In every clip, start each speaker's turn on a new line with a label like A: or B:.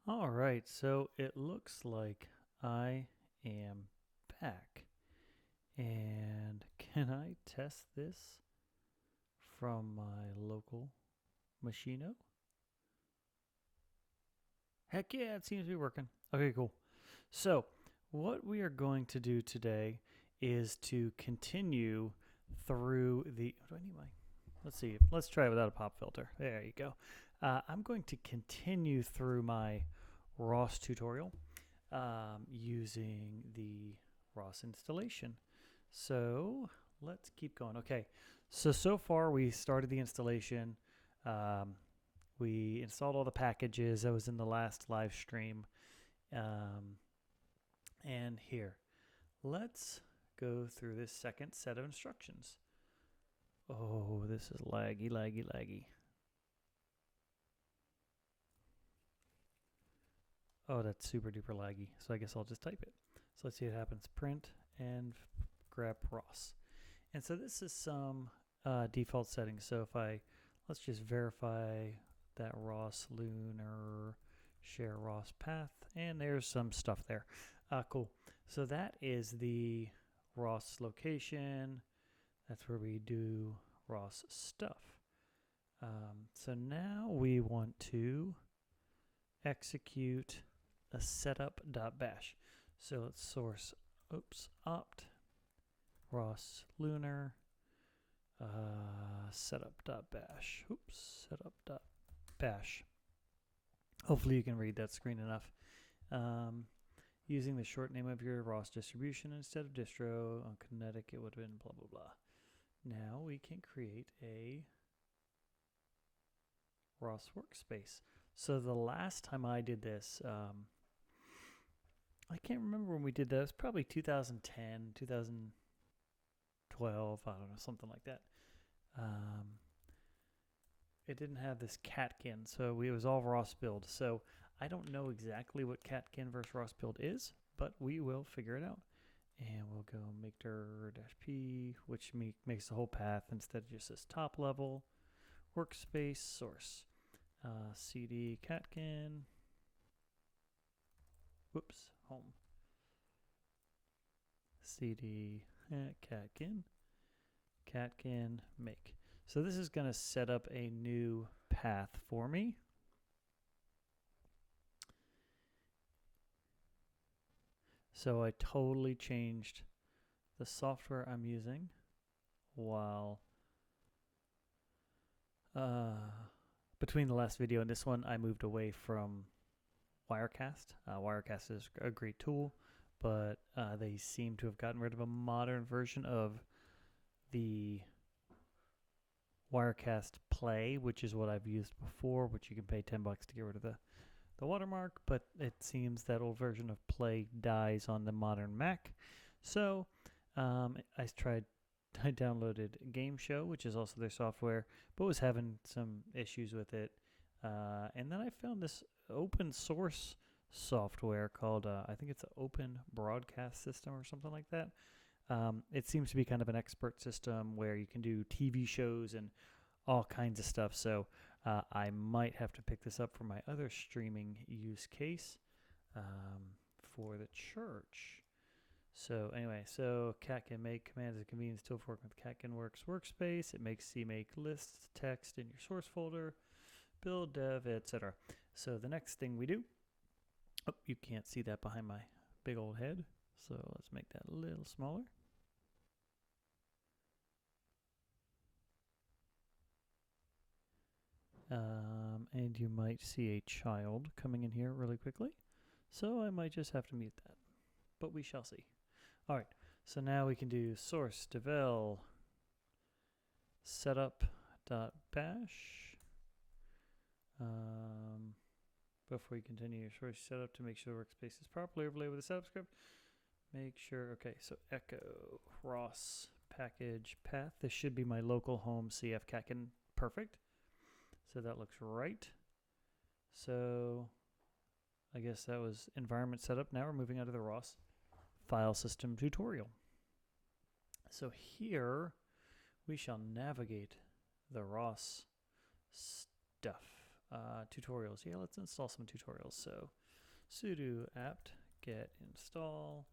A: All right, so it looks like I am back. And can I test this from my local machino? Heck yeah, it seems to be working. Okay, cool. So, what we are going to do today is to continue through the. What do I need my. Let's see. Let's try it without a pop filter. There you go. I'm going to continue through my ROS tutorial using the ROS installation. So let's keep going. Okay, so far we started the installation. Um, we installed all the packages. That was in the last live stream. And here, let's go through this second set of instructions. Oh, this is laggy, laggy, laggy. Oh, that's super duper laggy. So I guess I'll just type it. So let's see what happens. Print and grab ROS. And so this is some default settings. So if let's just verify that ROS Lunar share ROS path, and there's some stuff there. Cool. So that is the ROS location. That's where we do ROS stuff. So now we want to execute a setup.bash. So let's source opt ROS Lunar setup.bash. Setup.bash. Hopefully you can read that screen enough. Using the short name of your ROS distribution instead of distro. On Kinetic it would have been blah blah blah. Now we can create a ROS workspace. So the last time I did this, I can't remember when we did that. It was probably 2010, 2012, I don't know, something like that. It didn't have this catkin, so it was all ROS build. So I don't know exactly what catkin versus ROS build is, but we will figure it out. And we'll go make dir-p, which makes the whole path instead of just this top level. Workspace source. cd catkin. Whoops, home. cd catkin make. So this is going to set up a new path for me. So I totally changed the software I'm using while between the last video and this one, I moved away from Wirecast. Wirecast is a great tool, but they seem to have gotten rid of a modern version of the Wirecast Play, which is what I've used before, which you can pay $10 to get rid of the watermark, but it seems that old version of Play dies on the modern Mac. So I downloaded Game Show, which is also their software, but was having some issues with it. And then I found this open source software called, I think it's an Open Broadcast System or something like that. It seems to be kind of an expert system where you can do TV shows and all kinds of stuff. So I might have to pick this up for my other streaming use case for the church. So anyway, so catkin make commands and convenience tool for working with catkin works workspace. It makes cmake lists text in your source folder, build dev, etc. So the next thing we do, you can't see that behind my big old head. So let's make that a little smaller. And you might see a child coming in here really quickly. So I might just have to mute that, but we shall see. All right, so now we can do source devel setup.bash. Before you continue your source setup to make sure the workspace is properly overlaid with the setup script, make sure, okay, so echo ROS package path. This should be my local home CF catkin. Perfect. So that looks right. So I guess that was environment setup. Now we're moving on to the ROS file system tutorial. So here we shall navigate the ROS stuff. tutorials. Yeah, let's install some tutorials. So sudo apt get install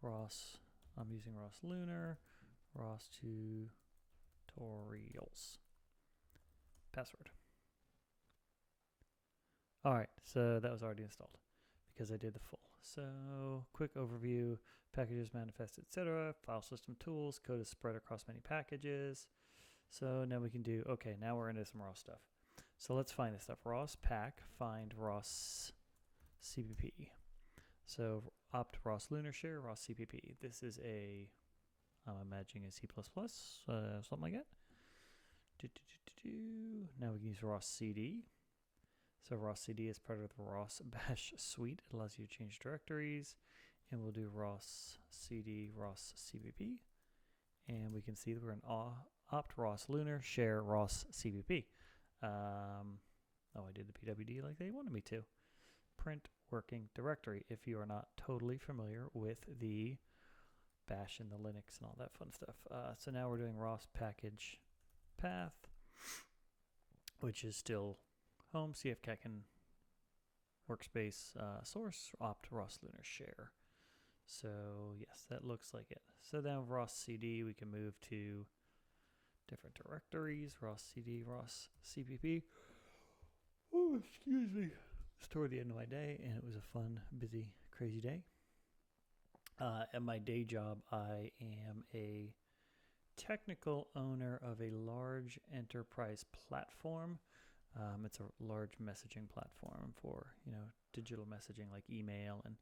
A: ROS. I'm using ROS Lunar, ROS tutorials. Password. All right, so that was already installed because I did the full. So quick overview, packages, manifest, etc. File system tools, code is spread across many packages. So now we can do, okay, now we're into some ROS stuff. So let's find this stuff. ROS pack, find ROS CPP. So opt ROS Lunar Share, ROS CPP. This is a, I'm imagining a C++, something like that. Now we can use ROS CD. So ROS CD is part of the ROS bash suite. It allows you to change directories. And we'll do ROS CD, ROS CPP. And we can see that we're in opt ROS Lunar Share ROS CPP. Oh, I did the PWD like they wanted me to. Print working directory if you are not totally familiar with the bash and the Linux and all that fun stuff. So now we're doing ROS package path, which is still home, cfcacan workspace source, opt ROS Lunar Share. So yes, that looks like it. So now ROS CD, we can move to different directories, ROS CD, ROS CPP. Oh, excuse me. It's toward the end of my day, and it was a fun, busy, crazy day. At my day job, I am a technical owner of a large enterprise platform. It's a large messaging platform for, digital messaging like email and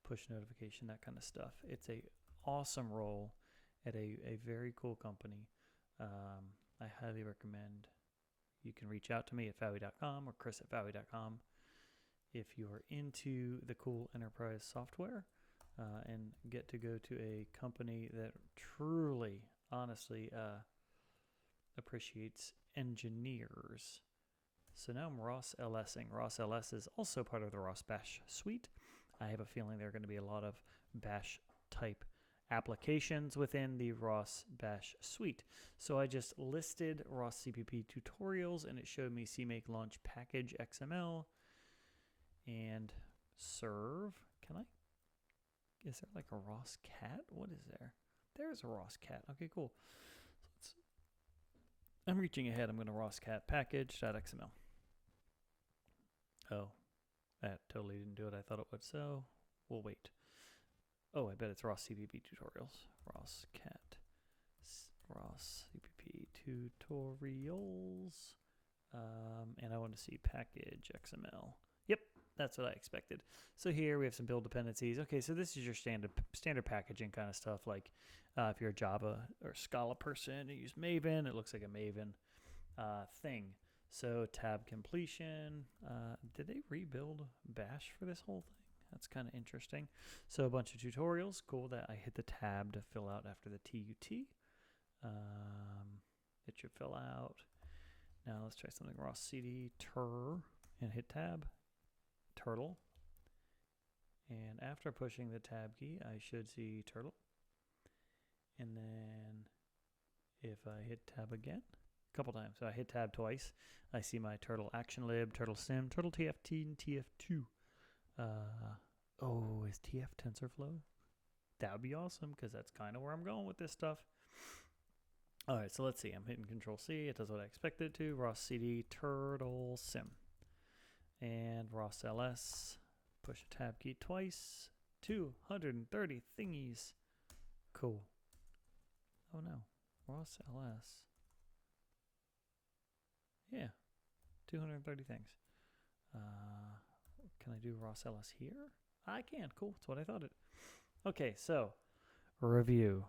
A: push notification, that kind of stuff. It's a awesome role at a very cool company. I highly recommend you can reach out to me at fawi.com or chris@fawi.com if you are into the cool enterprise software and get to go to a company that truly, honestly appreciates engineers. So now I'm ROS LSing. ROS LS is also part of the ROS Bash suite. I have a feeling there are going to be a lot of Bash type applications within the ROS Bash suite. So I just listed ROS CPP tutorials and it showed me CMake launch package XML and serve. Is there like a ROS cat? What is there? There's a ROS cat. Okay, cool. I'm reaching ahead. I'm going to ROS cat package.xml. Oh, that totally didn't do what I thought it would. So we'll wait. Oh, I bet it's ROS CPP tutorials. ROS cat, ROS CPP tutorials. And I want to see package XML. Yep, that's what I expected. So here we have some build dependencies. Okay, so this is your standard packaging kind of stuff. Like if you're a Java or Scala person, you use Maven. It looks like a Maven thing. So tab completion. Did they rebuild Bash for this whole thing? That's kind of interesting. So a bunch of tutorials. Cool that I hit the tab to fill out after the TUT. It should fill out. Now let's try something. ROS CD tur and hit tab. Turtle. And after pushing the tab key, I should see turtle. And then if I hit tab again, a couple times. So I hit tab twice. I see my turtle action lib, turtle sim, turtle TFT, and TF2. Is TF TensorFlow? That would be awesome because that's kind of where I'm going with this stuff. All right, so let's see. I'm hitting Control C. It does what I expected it to. ROS CD turtle sim. And ROS LS. Push a tab key twice. 230 thingies. Cool. Oh no. ROS LS. Yeah. 230 things. Can I do ROS LS here? I can. Cool. That's what I thought it. Okay, so review.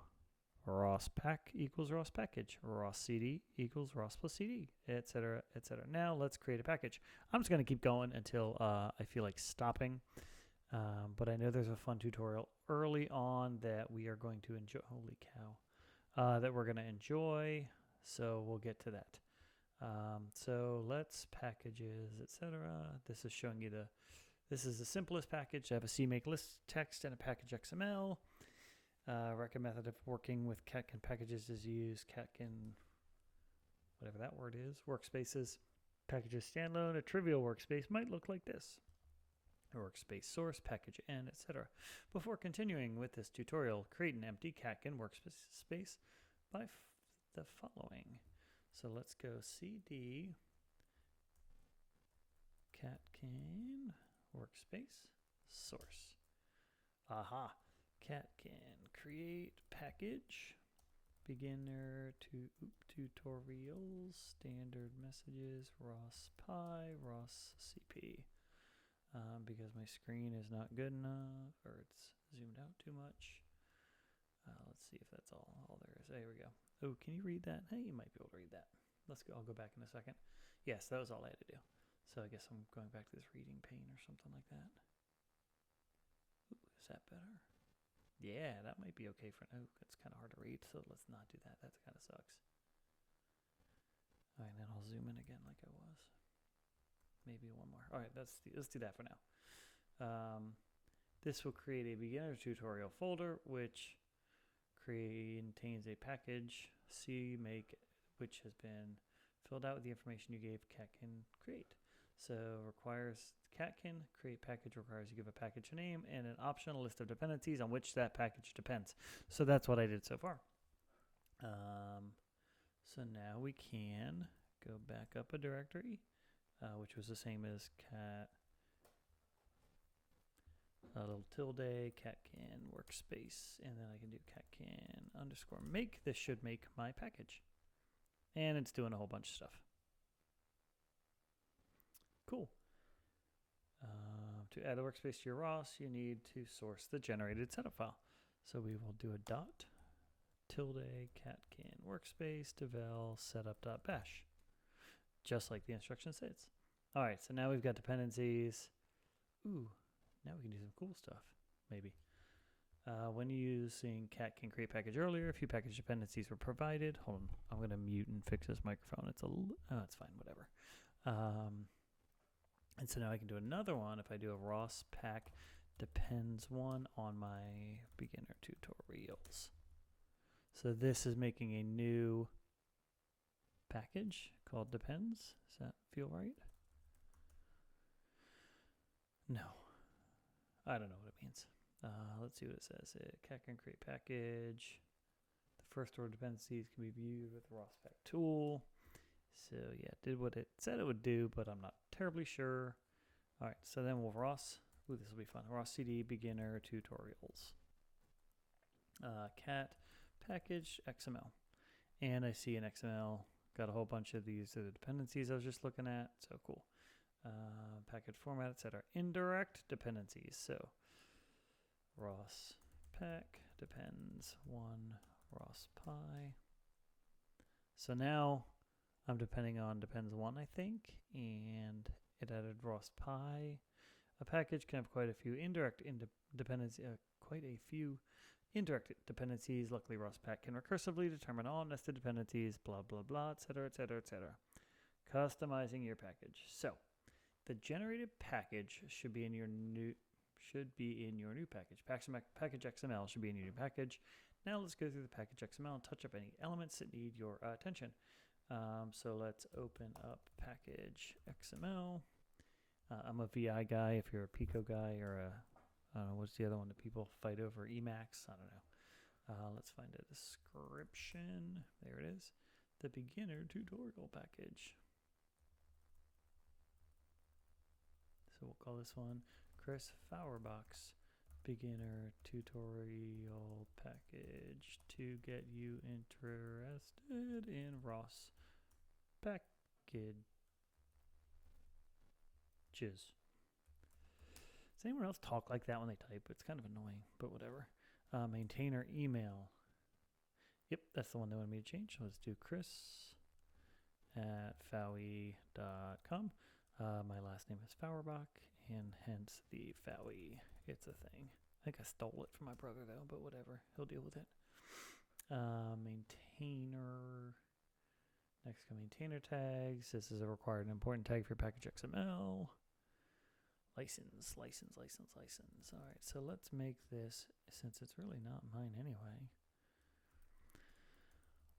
A: ROS pack equals ROS package. ROS CD equals ROS plus CD, etc., etc. Now let's create a package. I'm just going to keep going until I feel like stopping. But I know there's a fun tutorial early on that we are going to enjoy. Holy cow. That we're going to enjoy. So we'll get to that. So let's packages, etc. This is showing you this is the simplest package. I have a CMake list text and a package XML. Record method of working with catkin packages is used. Catkin, whatever that word is, workspaces. Packages standalone. A trivial workspace might look like this. A workspace source, package n, etc. Before continuing with this tutorial, create an empty catkin workspace by the following. So let's go cd catkin workspace source. Aha. Catkin create package beginner to tutorials standard messages ROS Pi ROS CP. Because my screen is not good enough or it's zoomed out too much. Let's see if that's all there is. There we go. Oh, can you read that? Hey, you might be able to read that. Let's go. I'll go back in a second. Yes, that was all I had to do. So I guess I'm going back to this reading pane or something like that. Ooh, is that better? Yeah, that might be okay for... Oh, it's kind of hard to read, so let's not do that. That kind of sucks. All right, then I'll zoom in again like I was. Maybe one more. All right, let's do that for now. This will create a beginner tutorial folder, which contains a package CMake, which has been filled out with the information you gave catkin create. So requires catkin create package requires you give a package name and an optional list of dependencies on which that package depends. So that's what I did so far. So now we can go back up a directory, which was the same as cat, a little tilde, catkin workspace, and then I can do catkin underscore make. This should make my package. And it's doing a whole bunch of stuff. Cool. To add a workspace to your ROS, you need to source the generated setup file. So we will do a dot tilde catkin workspace devel setup.bash, just like the instruction states. All right, so now we've got dependencies. Ooh, now we can do some cool stuff, maybe. When using catkin create package earlier, a few package dependencies were provided. Hold on, I'm going to mute and fix this microphone. It's it's fine, whatever. And so now I can do another one if I do a ROS pack depends one on my beginner tutorials. So this is making a new package called depends. Does that feel right? No. I don't know what it means. Let's see what it says. Catkin create package. The first order dependencies can be viewed with the ROS pack tool. So yeah, it did what it said it would do, but I'm not terribly sure. All right, so then we'll ROS. Ooh, this will be fun. ROS CD beginner tutorials. Cat package XML. And I see an XML. Got a whole bunch of these are the dependencies I was just looking at. So cool. Package format, etc. Indirect dependencies. So ROS pack depends one ROS Pi. So now I'm depending on depends one, I think, and it added ROS Pi. A package can have quite a few indirect dependencies. Indirect dependencies. Luckily, ROS pack can recursively determine all nested dependencies. Blah blah blah, etc., etc., etc. Customizing your package. So the generated package should be in your new package. Package XML should be in your new package. Now let's go through the package XML and touch up any elements that need your attention. So let's open up package XML. I'm a VI guy. If you're a Pico guy or I don't know, what's the other one that people fight over? Emacs? I don't know. Let's find a description. There it is. The beginner tutorial package. So we'll call this one Chris Fauerbach's beginner tutorial package to get you interested in ROS packages. Does anyone else talk like that when they type? It's kind of annoying, but whatever. Maintainer email. Yep, that's the one they wanted me to change. So let's do chris@fowie.com. My last name is Fauerbach, and hence the Fowie. It's a thing. I think I stole it from my brother, though, but whatever. He'll deal with it. Maintainer. Next, maintainer tags. This is a required and important tag for package XML. License. All right, so let's make this, since it's really not mine anyway,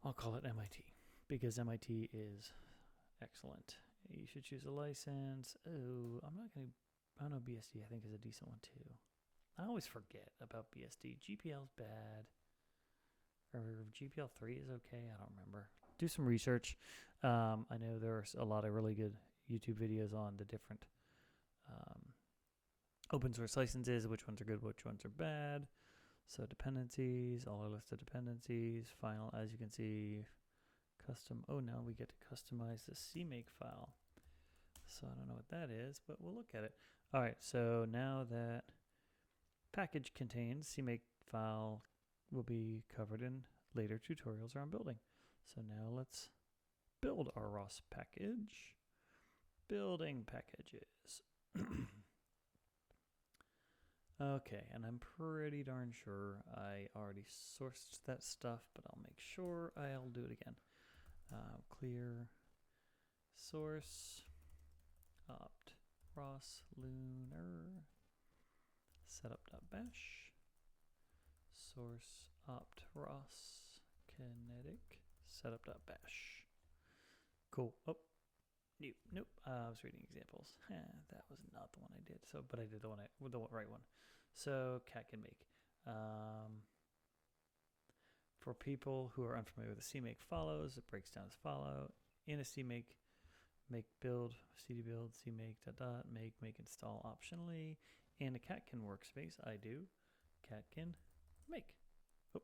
A: I'll call it MIT, because MIT is excellent You should choose a license. Oh, I'm not going to, I don't know, BSD I think is a decent one too. I always forget about BSD. GPL's bad. Or GPL 3 is okay. I don't remember. Do some research. I know there's a lot of really good YouTube videos on the different open source licenses, which ones are good, which ones are bad. So dependencies, all our list of dependencies, final, as you can see, custom. Oh, now we get to customize the CMake file. So I don't know what that is, but we'll look at it. All right, so now that package contains CMake file will be covered in later tutorials around building. So now let's build our ROS package. Building packages. Okay, and I'm pretty darn sure I already sourced that stuff, but I'll make sure I'll do it again. Clear source opt ROS lunar setup.bash source opt ROS kinetic setup.bash. Cool. Oh, nope. I was reading examples. That was not the one I did. So, but I did the right one. So cat can make. For people who are unfamiliar with the CMake follows, it breaks down as follow. In a CMake, make build, cd build, CMake, make install optionally. In a catkin workspace, I do catkin make. Oh,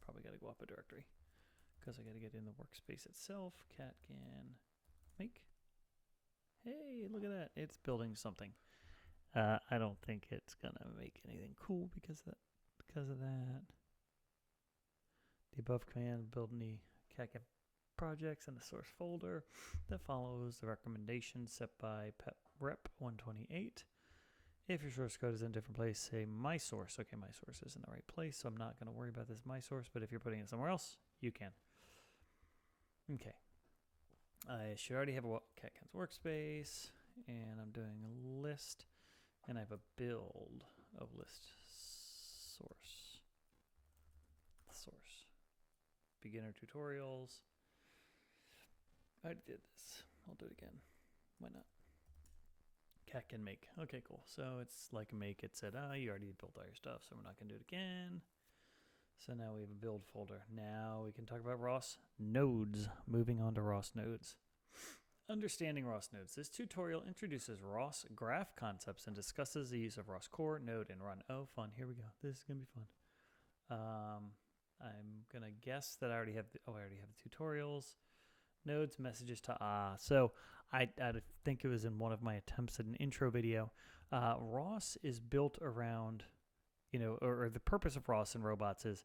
A: probably got to go up a directory because I got to get in the workspace itself. Catkin make. Hey, look at that. It's building something. I don't think it's going to make anything cool because of that. The above command build any catkin projects in the source folder that follows the recommendations set by rep 128. If your source code is in a different place, say my source. Okay, my source is in the right place, so I'm not going to worry about this my source, but if you're putting it somewhere else, you can. Okay. I should already have a catkin's workspace, and I'm doing a list, and I have a build of list source. Beginner tutorials. I did this. I'll do it again. Why not? Catkin make. Okay, cool. So it's like a make. It said, you already built all your stuff, so we're not going to do it again. So now we have a build folder. Now we can talk about ROS Nodes. Moving on to ROS Nodes. Understanding ROS Nodes. This tutorial introduces ROS graph concepts and discusses the use of ROS core, node, and run. Oh, fun. Here we go. This is going to be fun. I'm going to guess that I already have the tutorials. Nodes, messages to So I think it was in one of my attempts at an intro video. ROS is built around, or the purpose of ROS and robots is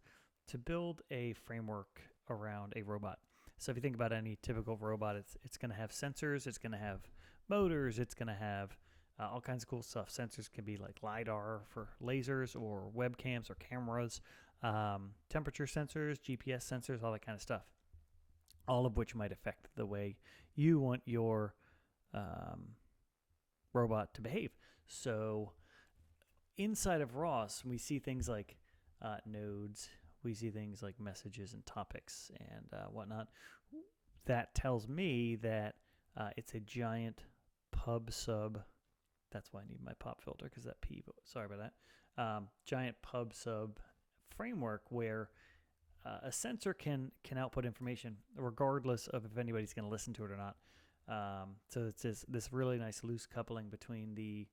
A: to build a framework around a robot. So if you think about any typical robot, it's going to have sensors, it's going to have motors, it's going to have all kinds of cool stuff. Sensors can be like LiDAR for lasers or webcams or cameras, temperature sensors, GPS sensors, all that kind of stuff. All of which might affect the way you want your robot to behave. So inside of ROS, we see things like nodes. We see things like messages and topics and whatnot. That tells me that it's a giant pub sub. That's why I need my pop filter, because that P, sorry about that. Giant pub sub framework where a sensor can output information regardless of if anybody's going to listen to it or not. So it's this really nice loose coupling between the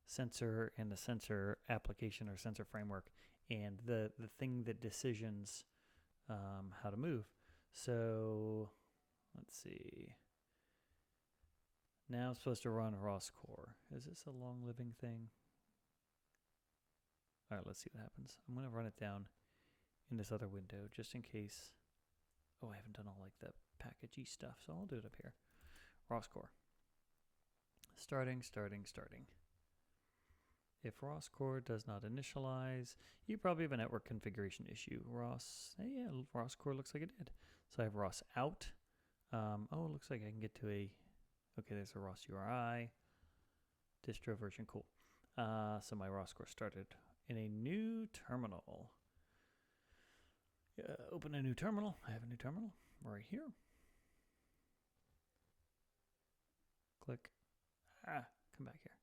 A: sensor and the sensor application or sensor framework and the thing that decisions how to move. So let's see. Now I'm supposed to run ROS core. Is this a long living thing? All right, let's see what happens. I'm going to run it down in this other window just in case. Oh, I haven't done all like the packagey stuff, so I'll do it up here. ROS core. Starting. If ROS core does not initialize, you probably have a network configuration issue. ROS core looks like it did. So I have ROS out. It looks like I can get to okay, there's a ROS URI. Distro version, cool. So my ROS core started in a new terminal. Open a new terminal. I have a new terminal right here. Click. Come back here.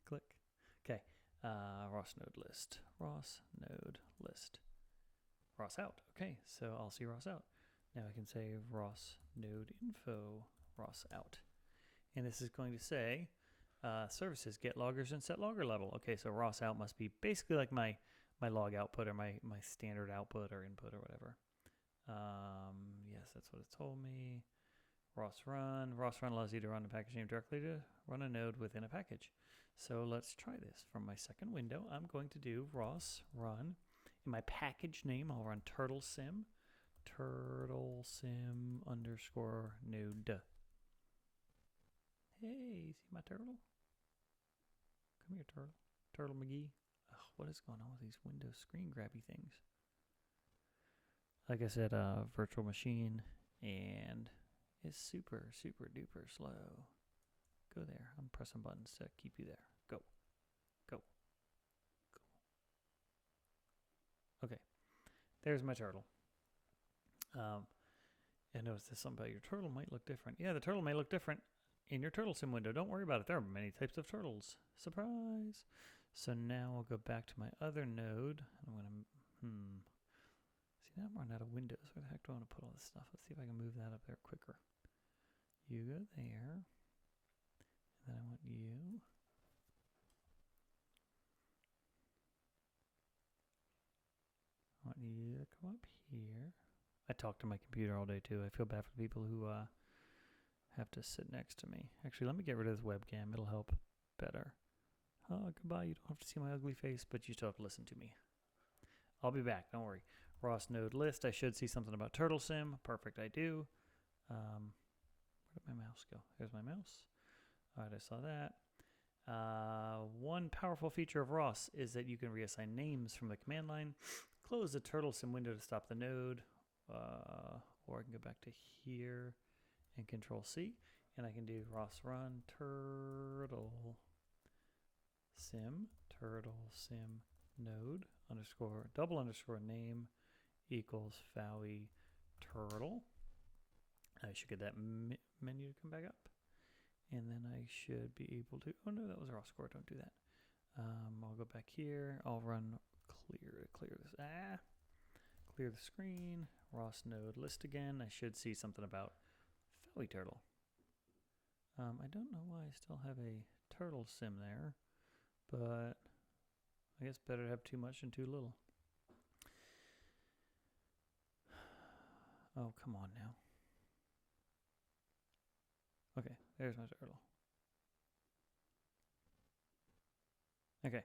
A: Click. Okay. ROS node list. ROS node list. ROS out. Okay, so I'll see ROS out. Now I can say ROS node info ROS out. And this is going to say services, get loggers and set logger level. Okay, so ROS out must be basically like my log output or my standard output or input or whatever. Yes, that's what it told me. ROS Run. ROS Run allows you to run a package name directly to run a node within a package. So let's try this. From my second window, I'm going to do ROS Run. In my package name, I'll run turtle sim underscore node. Hey, see my turtle? Come here, turtle. Turtle McGee. Ugh, what is going on with these Windows screen grabby things? Like I said, virtual machine, and it's super, super duper slow. Go there. I'm pressing buttons to keep you there. Go. Go. Go. Okay. There's my turtle. And notice there's something about your turtle might look different. Yeah, the turtle may look different in your turtle sim window. Don't worry about it. There are many types of turtles. Surprise. So now I'll go back to my other node. I'm going to, see, now I'm running out of windows. Where the heck do I want to put all this stuff? Let's see if I can move that up there quicker. You go there. And then I want you. I want you to come up here. I talk to my computer all day too. I feel bad for the people who have to sit next to me. Actually, let me get rid of this webcam. It'll help better. Oh, goodbye. You don't have to see my ugly face, but you still have to listen to me. I'll be back. Don't worry. ROS node list. I should see something about turtle sim. Perfect. I do. Where did my mouse go? There's my mouse. All right, I saw that. One powerful feature of ROS is that you can reassign names from the command line. Close the turtle sim window to stop the node. Or I can go back to here and Control C, and I can do ROS Run turtle sim node underscore double underscore name equals Fowie turtle. I should get that menu to come back up, and then I should be able to. Oh no, that was ROS score. Don't do that. I'll go back here. I'll run clear this. Clear the screen. ROS node list again. I should see something about Fowie turtle. I don't know why I still have a turtle sim there, but I guess better to have too much than too little. Oh, come on now. Okay, there's my turtle. Okay,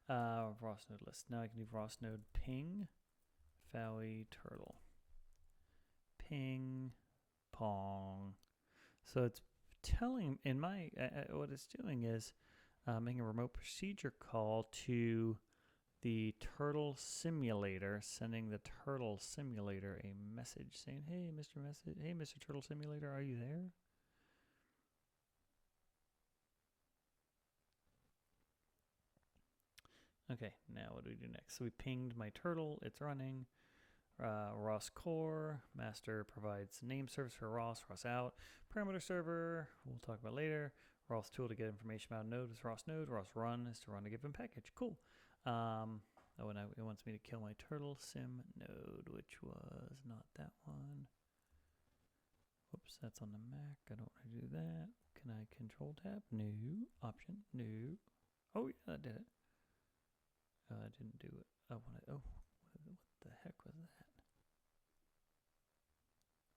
A: ROS node list. Now I can do ROS node ping Fowie turtle. Ping pong. So it's telling in my what it's doing is making a remote procedure call to the turtle simulator, sending the turtle simulator a message saying, "Hey, Mr. Turtle Simulator, are you there?" Okay, now what do we do next? So we pinged my turtle. It's running. ROS core, master provides name service for ROS Out, parameter server, we'll talk about later. ROS tool to get information about a node is ROS node. ROS Run is to run a given package. Cool. And it wants me to kill my turtle sim node, which was not that one. Whoops, that's on the Mac. I don't want to do that. Can I control tab? No. Option? No. Oh, yeah, that did it. I didn't do it. I want to. Oh, what the heck was that?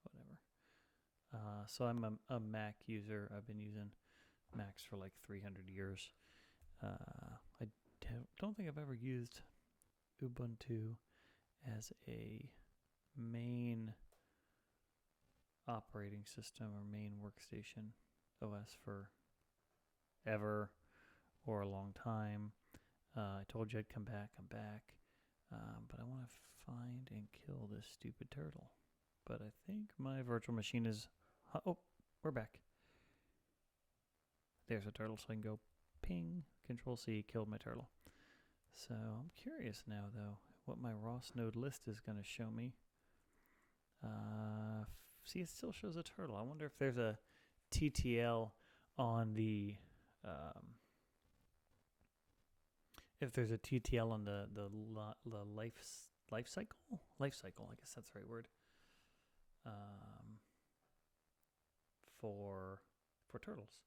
A: Whatever. So I'm a Mac user. I've been using Macs for like 300 years. I don't think I've ever used Ubuntu as a main operating system or main workstation OS for ever or a long time. I told you I'd come back. I'm back. But I want to find and kill this stupid turtle. But I think my virtual machine is... Oh, we're back. There's a turtle, so I can go ping, Control C, killed my turtle. So I'm curious now, though, what my ROS node list is going to show me. See, it still shows a turtle. I wonder if there's a TTL on the if there's a TTL on the life cycle, I guess that's the right word, for turtles.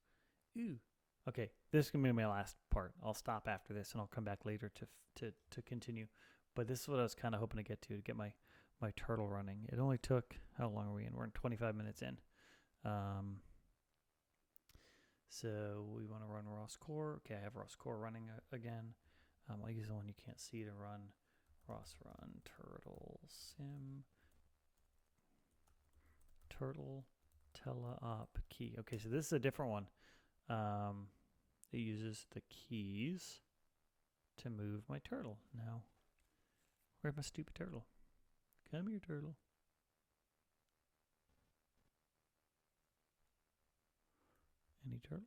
A: Ooh. Okay, this is gonna be my last part. I'll stop after this, and I'll come back later to continue. But this is what I was kind of hoping to get my turtle running. It only took, how long are we in? We're in 25 minutes in. So we want to run ROS core. Okay, I have ROS core running again. I'll use the one you can't see to run ROS Run turtle sim turtle teleop key. Okay, so this is a different one. It uses the keys to move my turtle. Now, where's my stupid turtle? Come here, turtle. Any turtle?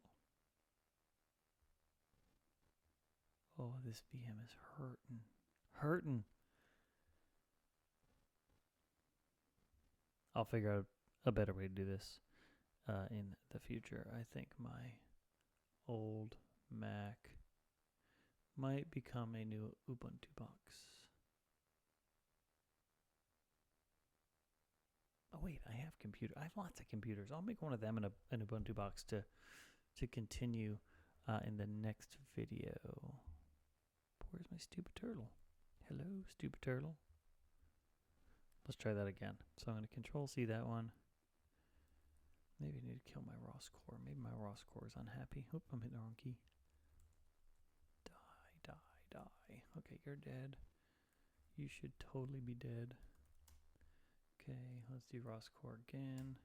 A: Oh, this VM is hurting. I'll figure out a better way to do this in the future. I think my old Mac might become a new Ubuntu box. Oh wait, I have lots of computers. I'll make one of them in an Ubuntu box to continue in the next video. Where's my stupid turtle? Hello, stupid turtle. Let's try that again. So I'm going to Control C that one. Maybe I need to kill my ROS core. Maybe my ROS core is unhappy. Oop, I'm hitting the wrong key. Die. Okay, you're dead. You should totally be dead. Okay, let's do ROS core again.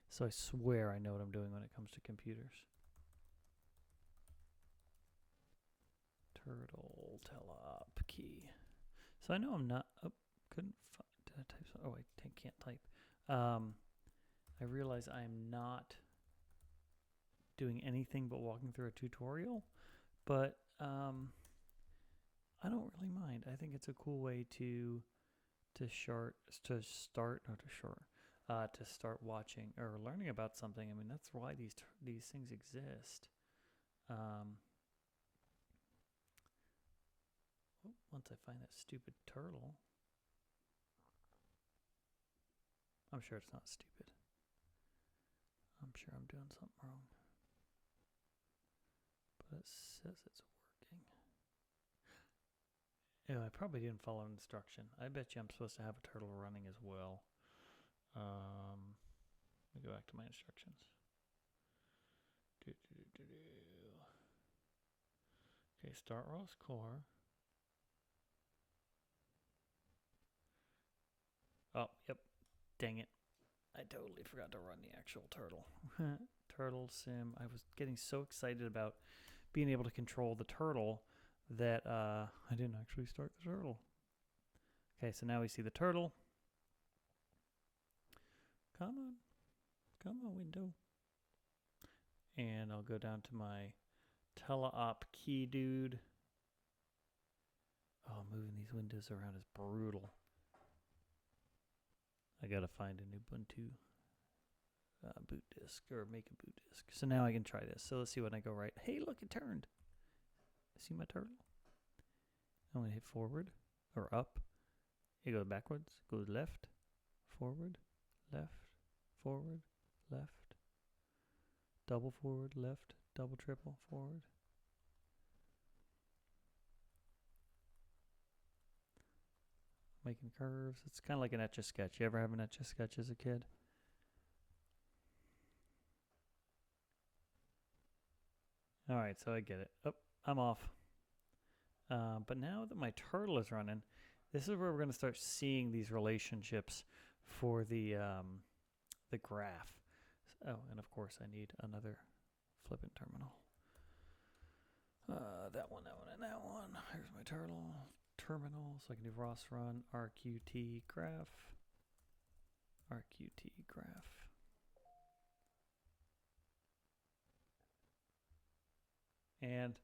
A: So I swear I know what I'm doing when it comes to computers. Turtle teleop key. So I know I'm not. Oh, couldn't find. Did I type? Oh, I can't type. I realize I'm not doing anything but walking through a tutorial, but I don't really mind. I think it's a cool way to start watching or learning about something. I mean, that's why these things exist. Once I find that stupid turtle, I'm sure it's not stupid. I'm sure I'm doing something wrong, but it says it's working. Yeah, I probably didn't follow an instruction. I bet you I'm supposed to have a turtle running as well. Let me go back to my instructions. Okay, start ROS core. Oh, yep. Dang it. I totally forgot to run the actual turtle. Turtle sim. I was getting so excited about being able to control the turtle that I didn't actually start the turtle. Okay, so now we see the turtle. Come on, window. And I'll go down to my teleop key dude. Oh, moving these windows around is brutal. I gotta find an Ubuntu boot disk, or make a boot disk. So now I can try this. So let's see when I go right. Hey, look, it turned. See my turtle? I'm gonna hit forward or up. It goes backwards, goes left, forward, left, forward, left, double forward, left, double triple forward. Making curves. It's kind of like an Etch-a-Sketch. You ever have an Etch-a-Sketch as a kid? All right, so I get it. Oh, I'm off. But now that my turtle is running, this is where we're going to start seeing these relationships for the graph. Oh, and of course I need another flippant terminal. That one, and that one. Here's my terminal, so I can do ROS Run, RQT graph. And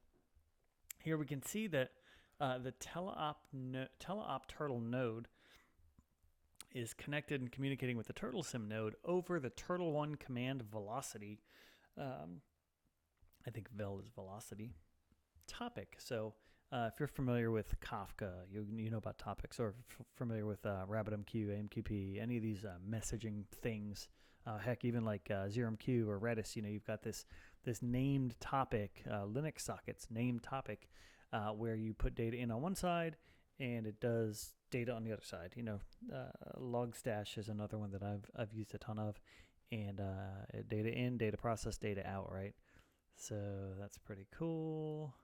A: here we can see that the teleop turtle node is connected and communicating with the turtle sim node over the turtle1 command velocity. I think vel is velocity topic. So if you're familiar with Kafka, you know about topics, or familiar with RabbitMQ, AMQP, any of these messaging things. Heck, even like ZeroMQ or Redis, you've got this named topic, Linux sockets named topic, where you put data in on one side and it does data on the other side. Logstash is another one that I've used a ton of, and data in, data process, data out, right? So that's pretty cool.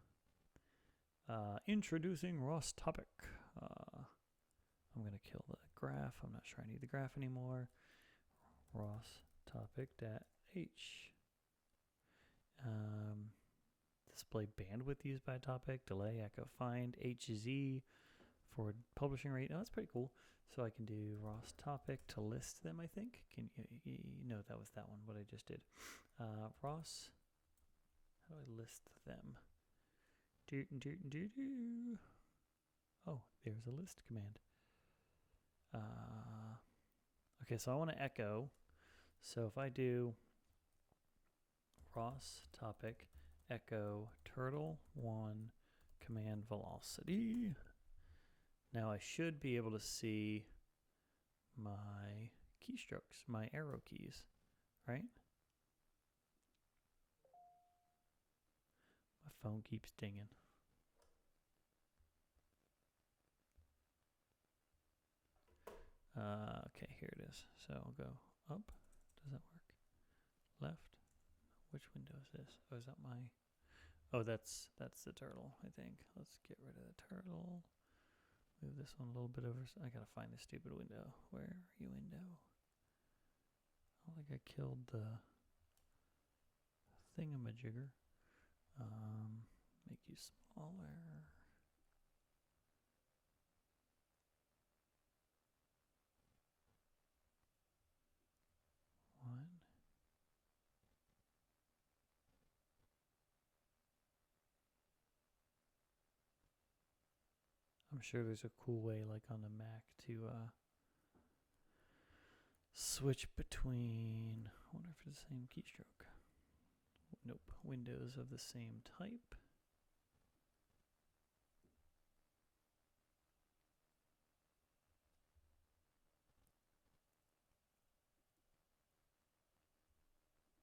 A: Introducing ROS topic. I'm going to kill the graph. I'm not sure I need the graph anymore. ROS topic.h. Display bandwidth used by topic, delay, echo, find, HZ, forward publishing rate. Oh, that's pretty cool. So I can do ROS topic to list them, I think. No, that was that one, what I just did. ROS, how do I list them? Oh, there's a list command. Okay, so I want to echo. So if I do ROS topic echo turtle1 command velocity, now I should be able to see my keystrokes, my arrow keys, right? My phone keeps dinging. Okay, here it is. So I'll go up. Does that work? Left. Which window is this? Oh, is that my... Oh, that's the turtle, I think. Let's get rid of the turtle. Move this one a little bit over. I gotta find this stupid window. Where are you, window? I don't think I killed the thingamajigger. Make you smaller. One. I'm sure there's a cool way, like on the Mac, to switch between. I wonder if it's the same keystroke. Nope. Windows of the same type.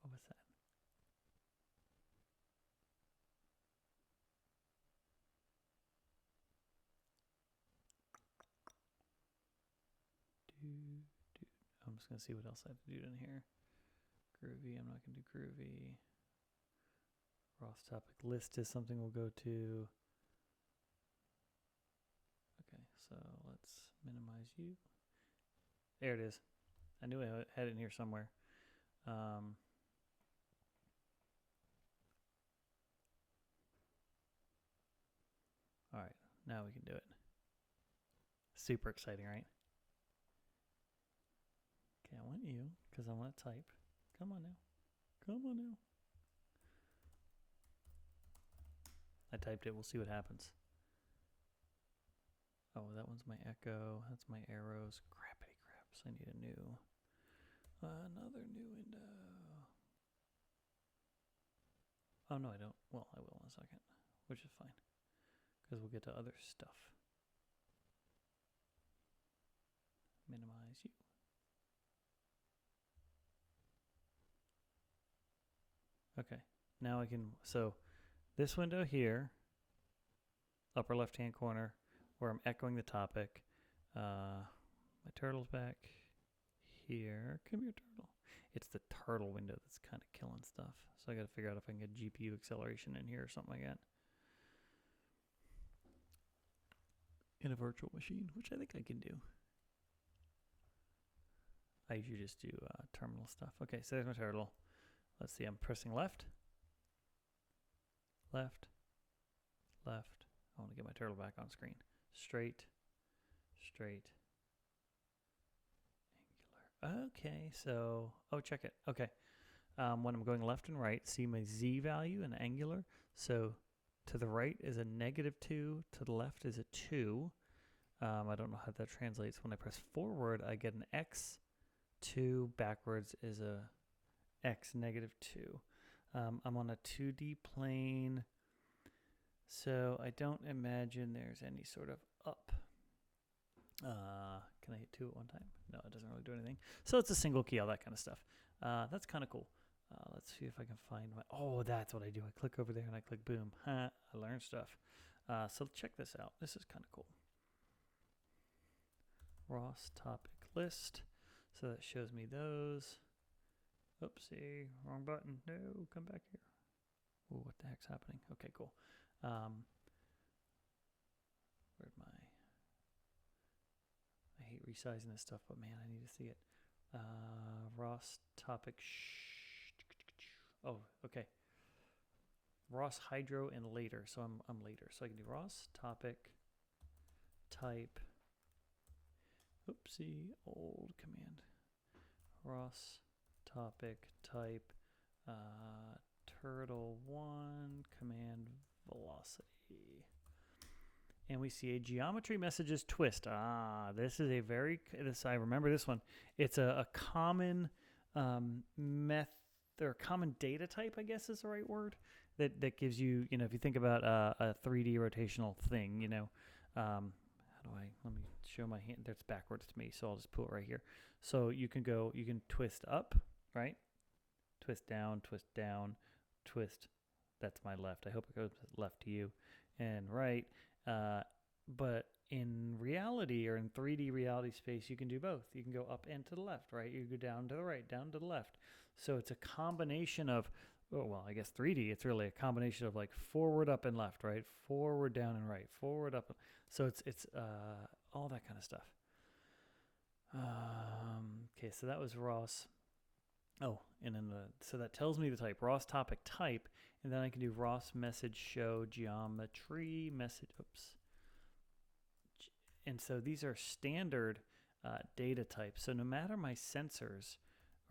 A: What was that? I'm just gonna see what else I have to do in here. Groovy, I'm not gonna do groovy. ROS topic list is something we'll go to. Okay, so let's minimize you. There it is. I knew I had it in here somewhere. All right, now we can do it. Super exciting, right? Okay, I want you, because I want to type. Come on now. Come on now. I typed it. We'll see what happens. Oh, that one's my echo. That's my arrows. Crappity craps. I need a new... another new window. Oh, no, I don't. Well, I will in a second, which is fine, because we'll get to other stuff. Minimize you. Okay, now I can, so this window here, upper left-hand corner, where I'm echoing the topic. My turtle's back here. Come here, turtle. It's the turtle window that's kind of killing stuff. So I got to figure out if I can get GPU acceleration in here or something like that. In a virtual machine, which I think I can do. I usually just do terminal stuff. Okay, so there's my turtle. Let's see, I'm pressing left. Left. Left. I want to get my turtle back on screen. Straight. Straight. Angular. Okay, so, oh, check it. Okay. When I'm going left and right, see my Z value in angular. So to the right is a -2, to the left is a 2. I don't know how that translates. When I press forward, I get an X. 2 backwards is a X -2. I'm on a 2D plane, so I don't imagine there's any sort of up. Can I hit 2 at one time? No, it doesn't really do anything. So it's a single key, all that kind of stuff. That's kind of cool. Let's see if I can find my... Oh, that's what I do. I click over there and I click boom. I learned stuff. So check this out. This is kind of cool. ROS topic list. So that shows me those. Oopsie, wrong button. No, come back here. Oh, what the heck's happening? Okay, cool. Where'd my... I hate resizing this stuff, but man, I need to see it. ROS topic. Oh, okay. ROS hydro and later. So I'm later. So I can do ROS topic type. Oopsie, old command. ROS topic type turtle1 command velocity. And we see a geometry messages twist. This is a I remember this one. It's a common or common data type, I guess is the right word, that gives you, if you think about a 3D rotational thing, let me show my hand. That's backwards to me, so I'll just put it right here. So you can twist up, right? Twist down, twist. That's my left. I hope it goes left to you. And right. But in reality, or in 3D reality space, you can do both. You can go up and to the left, right? You go down to the right, down to the left. So it's a combination of, I guess 3D, it's really a combination of like forward, up, and left, right? Forward, down, and right. Forward, up. So it's all that kind of stuff. Okay, so that was ROS. Oh, and then so that tells me the type, ROS topic type, and then I can do ROS message show geometry message. Oops. And so these are standard data types. So no matter my sensors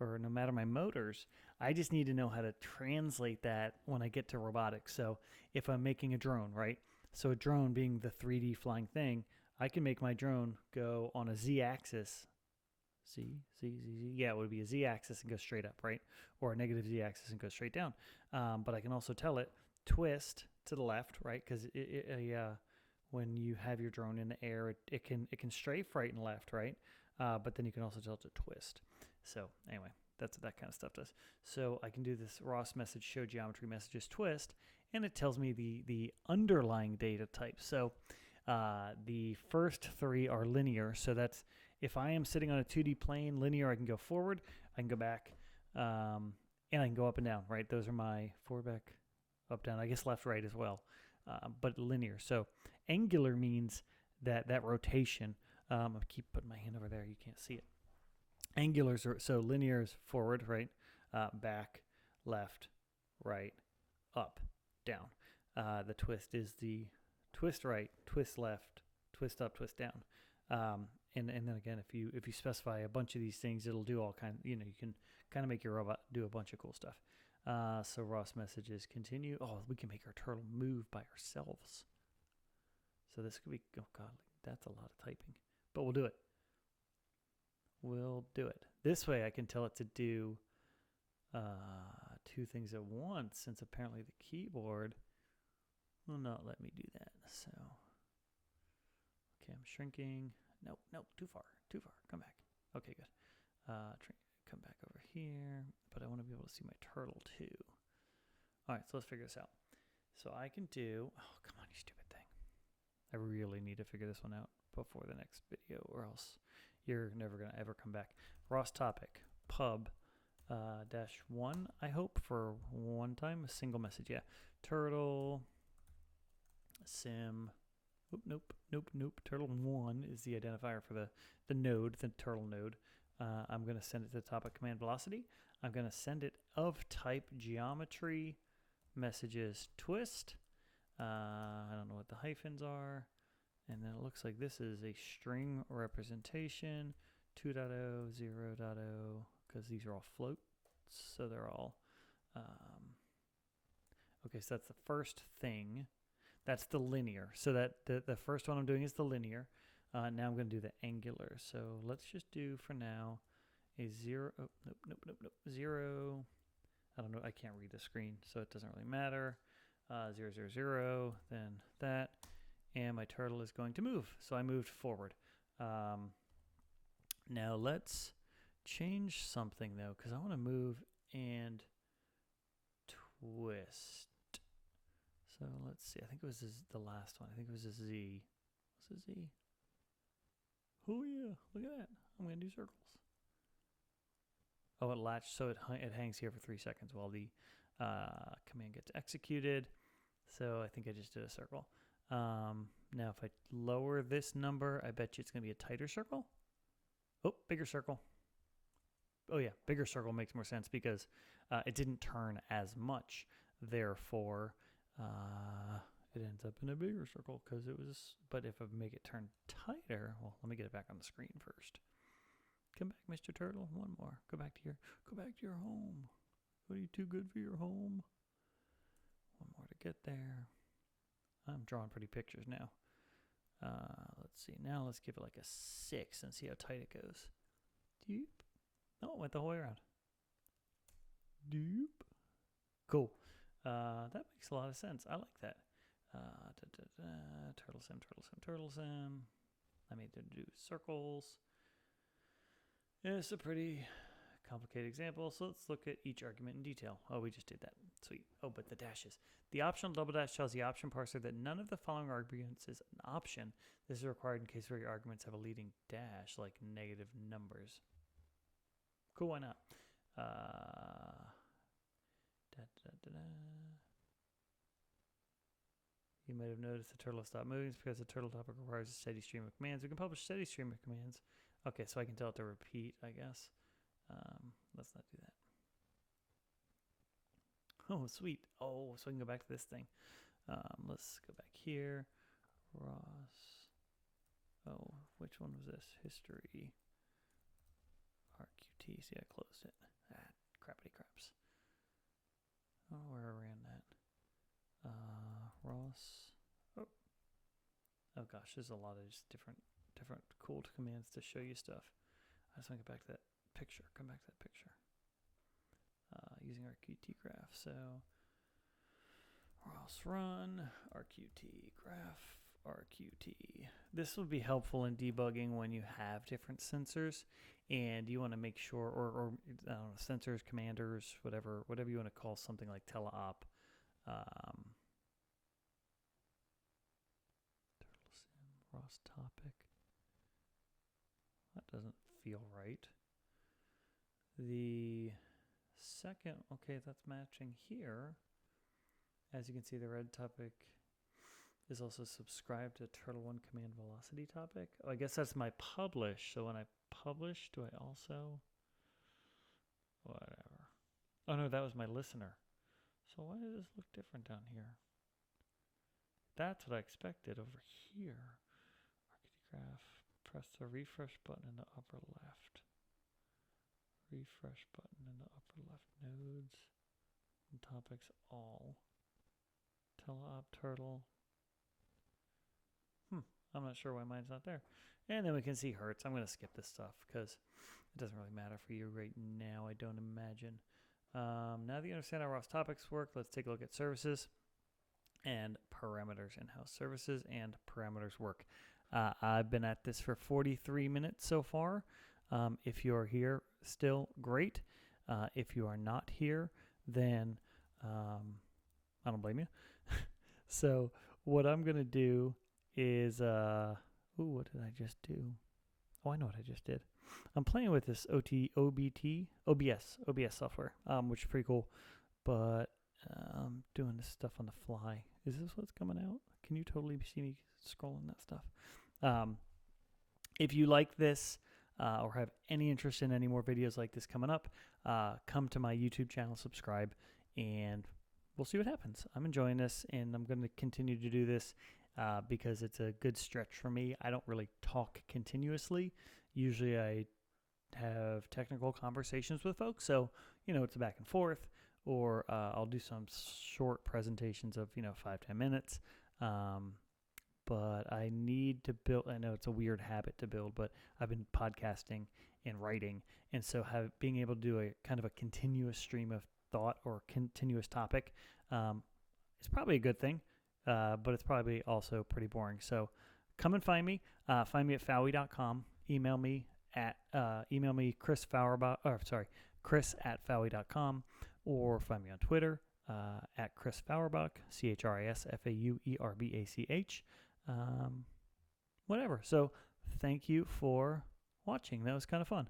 A: or no matter my motors, I just need to know how to translate that when I get to robotics. So if I'm making a drone, right? So a drone being the 3D flying thing, I can make my drone go on a Z-axis. Yeah, it would be a Z-axis and go straight up, right? Or a negative Z-axis and go straight down. But I can also tell it twist to the left, right? Because when you have your drone in the air, it can strafe right and left, right? But then you can also tell it to twist. So anyway, that's what that kind of stuff does. So I can do this ROS message show geometry messages twist, and it tells me the underlying data type. So the first 3 are linear. So that's if I am sitting on a 2D plane, linear, I can go forward, I can go back, and I can go up and down, right? Those are my forward, back, up, down, I guess left, right as well, but linear. So angular means that rotation. I keep putting my hand over there. You can't see it. Angulars are, so linear is forward, right, back, left, right, up, down. The twist is the twist right, twist left, twist up, twist down. And then again, if you specify a bunch of these things, it'll do all kind. You can kind of make your robot do a bunch of cool stuff. So ROS messages continue. Oh, we can make our turtle move by ourselves. So this could be, oh God, that's a lot of typing, but we'll do it. We'll do it. This way I can tell it to do 2 things at once, since apparently the keyboard will not let me do that. So, okay, I'm shrinking. Nope, too far. Come back. Okay, good. Come back over here, but I want to be able to see my turtle too. All right, so let's figure this out. So I can do, oh, come on, you stupid thing. I really need to figure this one out before the next video, or else you're never going to ever come back. ROS topic, pub, -1, I hope, for one time, a single message. Yeah, turtle, sim. Nope. Turtle1 is the identifier for the node, the turtle node. I'm going to send it to the topic command velocity. I'm going to send it of type geometry messages twist. I don't know what the hyphens are. And then it looks like this is a string representation, 2.0, 0.0, because these are all floats. So they're all, okay, so that's the first thing. That's the linear. So that the first one I'm doing is the linear. Now I'm going to do the angular. So let's just do for now a 0. Oh, nope. 0. I don't know. I can't read the screen, so it doesn't really matter. 0, 0, 0. Then that. And my turtle is going to move. So I moved forward. Now let's change something, though, because I want to move and twist. So let's see. I think it was the last one. I think it was a Z. What's a Z? Oh, yeah. Look at that. I'm going to do circles. Oh, it latched, so it hangs here for 3 seconds while the command gets executed. So I think I just did a circle. Now, if I lower this number, I bet you it's going to be a tighter circle. Oh, bigger circle. Oh, yeah, bigger circle makes more sense because it didn't turn as much. Therefore, it ends up in a bigger circle because it was, but if I make it turn tighter, well, let me get it back on the screen first. Come back, Mr. Turtle. One more. Go back to your home. What are you too good for your home? One more to get there. I'm drawing pretty pictures now. Let's see. Now let's give it like a 6 and see how tight it goes. Doop. Oh, it went the whole way around. Doop. Cool. That makes a lot of sense. I like that. Turtle sim. I made them do circles. It's a pretty complicated example, so let's look at each argument in detail. Oh, we just did that. Sweet. Oh, but the dashes. The optional double dash tells the option parser that none of the following arguments is an option. This is required in case where your arguments have a leading dash, like negative numbers. Cool, why not? You might have noticed the turtle stopped moving because the turtle topic requires a steady stream of commands. We can publish steady stream of commands. Okay, so I can tell it to repeat, I guess. Let's not do that. Oh, sweet. Oh, so I can go back to this thing. Let's go back here. ROS. Oh, which one was this? History. RQT. See, I closed it. Crappity craps. I don't know where I ran that. ROS. Oh gosh, there's a lot of just different cool commands to show you stuff. I just want to get back to that picture. Come back to that picture. Using RQT graph. So ROS Run, RQT graph, RQT. This will be helpful in debugging when you have different sensors and you want to make sure, or I don't know, sensors, commanders, whatever you want to call something like teleop. ROS topic. That doesn't feel right. The second, okay, that's matching here. As you can see, the red topic is also subscribed to Turtle1 command velocity topic. Oh, I guess that's my publish. So when I publish, do I also? Whatever. Oh no, that was my listener. So why does this look different down here? That's what I expected over here. Graph, press the refresh button in the upper left. Refresh button in the upper left. Nodes and topics all. Teleop turtle. I'm not sure why mine's not there. And then we can see Hertz. I'm going to skip this stuff because it doesn't really matter for you right now, I don't imagine. Now that you understand how ROS topics work, let's take a look at services and parameters and how services and parameters work. I've been at this for 43 minutes so far. If you're here still, great. If you are not here, then I don't blame you. So what I'm going to do is, what did I just do? Oh, I know what I just did. I'm playing with this OBS software, which is pretty cool. But I'm doing this stuff on the fly. Is this what's coming out? Can you totally see me scrolling that stuff? If you like this or have any interest in any more videos like this coming up, come to my YouTube channel, subscribe, and we'll see what happens. I'm enjoying this, and I'm going to continue to do this because it's a good stretch for me. I don't really talk continuously. Usually I have technical conversations with folks, so, it's a back and forth, or I'll do some short presentations of, 5-10 minutes. but I need to build. I know it's a weird habit to build, but I've been podcasting and writing, and so being able to do a kind of a continuous stream of thought or continuous topic is probably a good thing, but it's probably also pretty boring. So come and find me. Find me at Fowey.com. Email me Chris at Fowey.com, or find me on Twitter at Chris Fauerbach, ChrisFauerbach. Whatever. So thank you for watching. That was kind of fun.